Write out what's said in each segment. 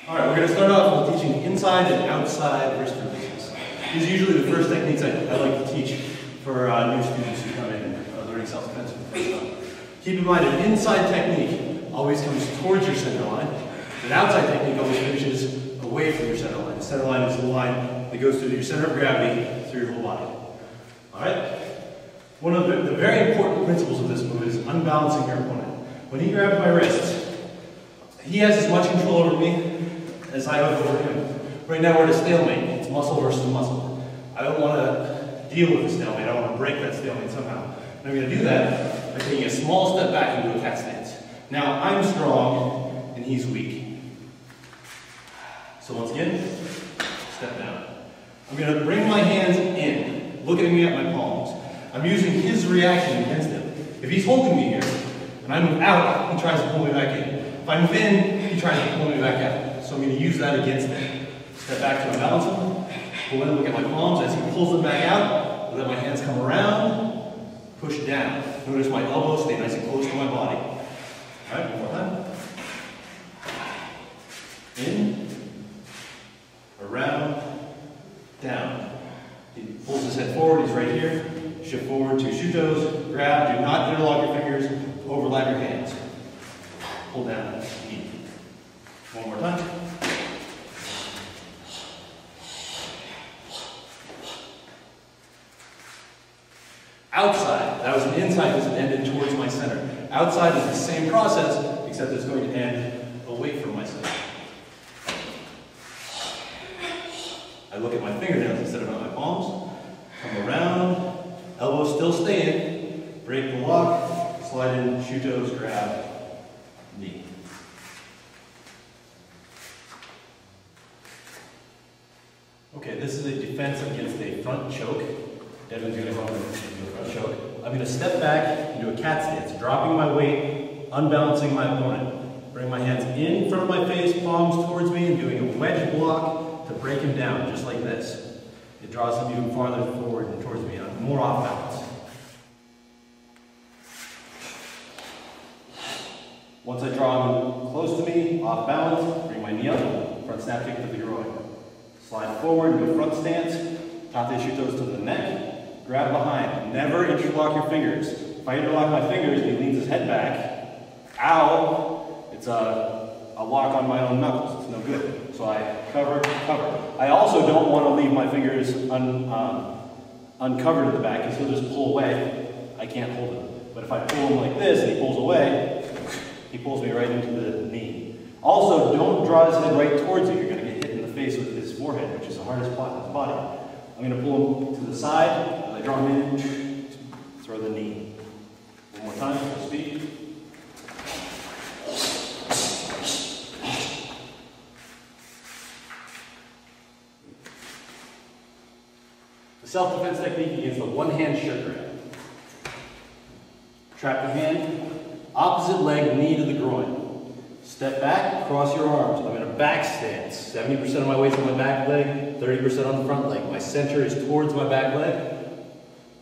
All right, we're going to start off with teaching inside and outside wrist releases. These are usually the first techniques I like to teach for new students who come in and are learning self-defense for the first time. Keep in mind, an inside technique always comes towards your center line. An outside technique always finishes away from your center line. The center line is the line that goes through your center of gravity through your whole body. All right? One of the very important principles of this move is unbalancing your opponent. When he grabs my wrist, he has as much control over me as I have over him. Right now we're at a stalemate. It's muscle versus muscle. I don't want to deal with a stalemate. I want to break that stalemate somehow. And I'm going to do that by taking a small step back into a cat stance. Now I'm strong and he's weak. So once again, step down. I'm going to bring my hands in, looking me at my palms. I'm using his reaction against him. If he's holding me here, and I move out, he tries to pull me back in. If I move in, he tries to pull me back out. So I'm going to use that against him. Step back to balance him, pull in, look at my palms. As he pulls them back out, I let my hands come around, push down. Notice my elbows stay nice and close to my body. All right, one more time. In, around, down. He pulls his head forward, he's right here. Shift forward to shoe toes, grab, do not interlock your fingers, overlap your hands. Pull down, knee. One more time. Outside, that was an inside because it ended towards my center. Outside is the same process, except it's going to end away from my center. I look at my fingernails instead of at my palms. Come around, elbows still stay in, break the lock, slide in, shoe toes, grab, knee. Okay, this is a defense against a front choke. Devin's going to go into a front choke. I'm going to step back into a cat stance, dropping my weight, unbalancing my opponent. Bring my hands in front of my face, palms towards me, and doing a wedge block to break him down, just like this. It draws him even farther forward and towards me. I'm more off balance. Once I draw him close to me, off balance, bring my knee up, front snap kick to the groin. Slide forward into a front stance, tate shoe toes to the neck, grab behind. Never interlock your fingers. If I interlock my fingers and he leans his head back, ow, it's a lock on my own knuckles. It's no good. So I cover, cover. I also don't want to leave my fingers uncovered at the back because he'll just pull away. I can't hold him. But if I pull him like this and he pulls away, he pulls me right into the knee. Also, don't draw his head right towards you. You're going to get hit in the face with his forehead, which is the hardest part of his body. I'm going to pull him to the side. As I draw him in, throw the knee. One more time, full speed. The self-defense technique against the one-hand shirt grab. Trap the hand, opposite leg, knee to the groin. Step back, cross your arms. I'm in a back stance. 70% of my weight's on my back leg, 30% on the front leg. My center is towards my back leg.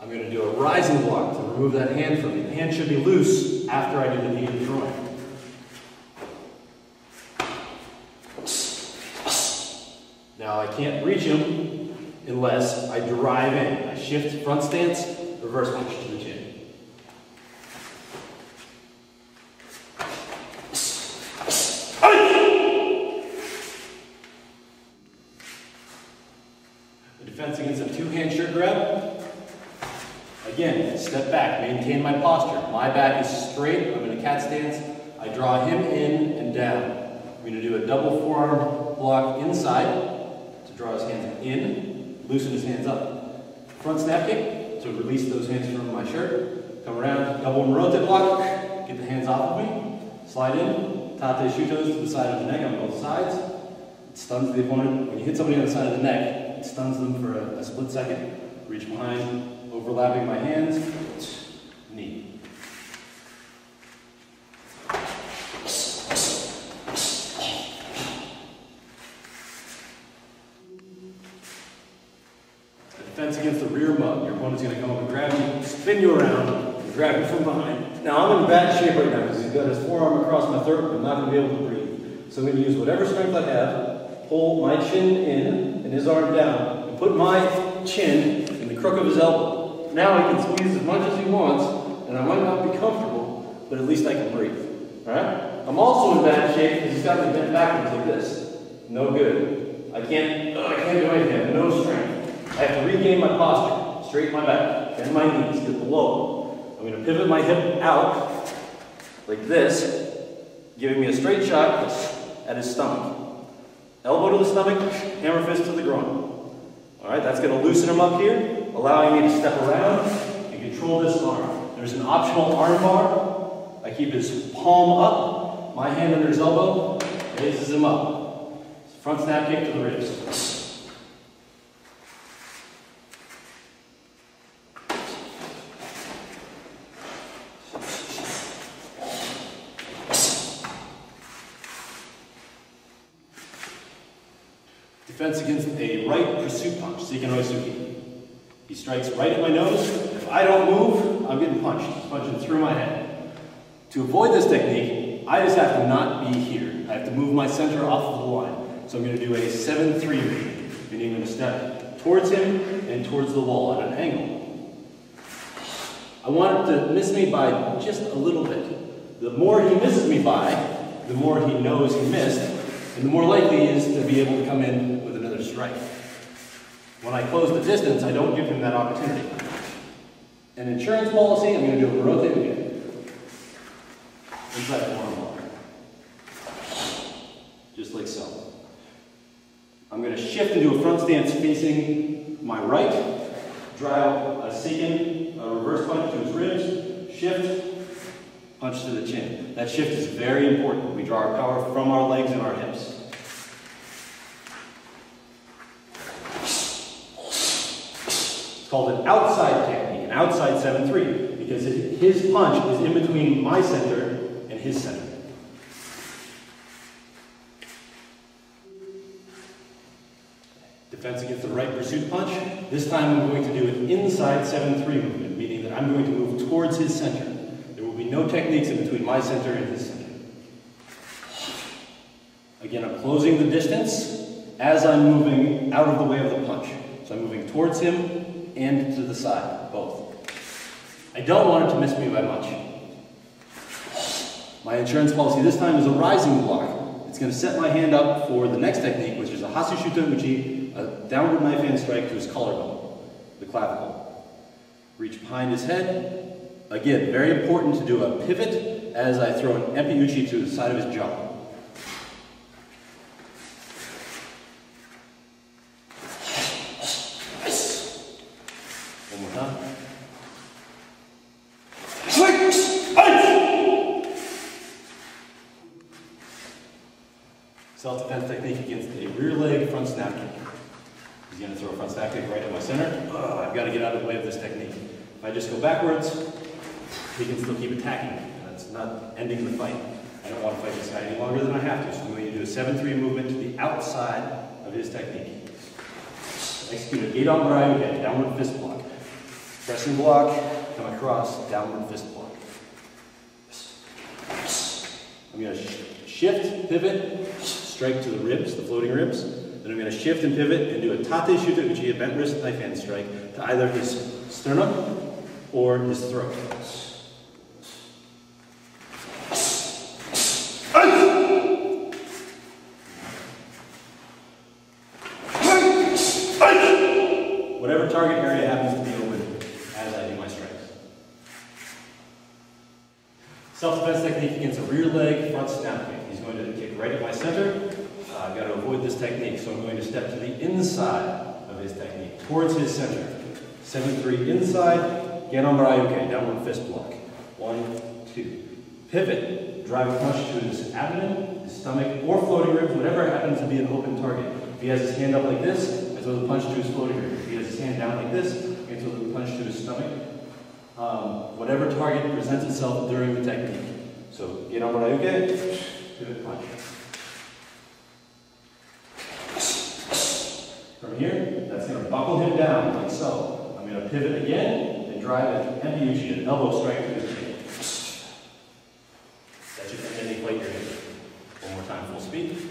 I'm going to do a rising block to remove that hand from me. The hand should be loose after I do the knee to the groin. Now I can't reach him unless I drive in. I shift front stance, reverse punch to the chin. The defense against a two-hand shirt grab. Again, step back, maintain my posture. My back is straight, I'm in a cat stance. I draw him in and down. I'm going to do a double forearm block inside to draw his hands in, loosen his hands up. Front snap kick to release those hands from my shirt. Come around, double Morote block, get the hands off of me. Slide in, tate shoe toes to the side of the neck on both sides. It stuns the opponent. When you hit somebody on the side of the neck, it stuns them for a split second. Reach behind, overlapping my hands, knee. Defense against the rear mug. Your opponent's going to come up and grab you, spin you around, and grab you from behind. Now I'm in bad shape right now because he's got his forearm across my throat. I'm not going to be able to breathe. So I'm going to use whatever strength I have, pull my chin in and his arm down, and put my chin in the crook of his elbow. Now he can squeeze as much as he wants, and I might not be comfortable, but at least I can breathe. Alright? I'm also in bad shape because he's got me bent backwards like this. No good. I can't do anything. I have no strength. I have to regain my posture, straighten my back, bend my knees, get below. I'm going to pivot my hip out like this, giving me a straight shot at his stomach. Elbow to the stomach, hammer fist to the groin. Alright, that's going to loosen him up here, allowing me to step around and control this arm. There's an optional arm bar. I keep his palm up, my hand under his elbow, raises him up. Front snap kick to the ribs. Defense against a right pursuit punch, Seikanoisuki. He strikes right at my nose. If I don't move, I'm getting punched. He's punching through my head. To avoid this technique, I just have to not be here. I have to move my center off of the line. So I'm going to do a 7-3 movement, meaning I'm going to step towards him and towards the wall at an angle. I want him to miss me by just a little bit. The more he misses me by, the more he knows he missed, and the more likely he is to be able to come in with another strike. When I close the distance, I don't give him that opportunity. An insurance policy, I'm going to do a rotate again. Inside forearm block. Just like so. I'm going to shift into a front stance facing my right, drive a Seiken, a reverse punch to his ribs, shift, punch to the chin. That shift is very important. We draw our power from our legs and our hips. It's called an outside technique, an outside 7-3, because his punch is in between my center and his center. Defense against the right pursuit punch. This time I'm going to do an inside 7-3 movement, meaning that I'm going to move towards his center. There will be no techniques in between my center and his center. Again, I'm closing the distance as I'm moving out of the way of the punch. So I'm moving towards him and to the side, both. I don't want it to miss me by much. My insurance policy this time is a rising block. It's going to set my hand up for the next technique, which is a Hasushuta Uchi, a downward knife hand strike to his collarbone, the clavicle. Reach behind his head. Again, very important to do a pivot as I throw an Epi Uchi to the side of his jaw. One more time. Self-defense technique against a rear leg front snap kick. He's going to throw a front snap kick right at my center. I've got to get out of the way of this technique. If I just go backwards, he can still keep attacking me. That's not ending the fight. I don't want to fight this guy any longer than I have to, so I'm going to do a 7-3 movement to the outside of his technique. Execute a Gedan Barayuke, downward fist block. Pressing block, come across, downward fist block. I'm going to shift, pivot, strike to the ribs, the floating ribs. Then I'm going to shift and pivot and do a Tate Shuta Uchi, a bent wrist knife hand strike, to either his sternum or his throat. Whatever target area happens to be open as I do my strikes. Self-defense technique against a rear leg front snap kick. He's going to kick right at my center. I've got to avoid this technique, so I'm going to step to the inside of his technique, towards his center. 7-3 inside, Gedan Barayuke, downward fist block. 1, 2. Pivot, drive a punch to his abdomen, his stomach, or floating ribs, whatever happens to be an open target. If he has his hand up like this, I throw the punch to his floating ribs. If he has his hand down like this, I throw the punch to his stomach. Whatever target presents itself during the technique. So, Gedan Barayuke, pivot punch. From here, that's going to buckle him down, like so. I'm going to pivot again and drive an Epi Uchi, an elbow strike to his chin. That should end any fight you're in. One more time, full speed. speak.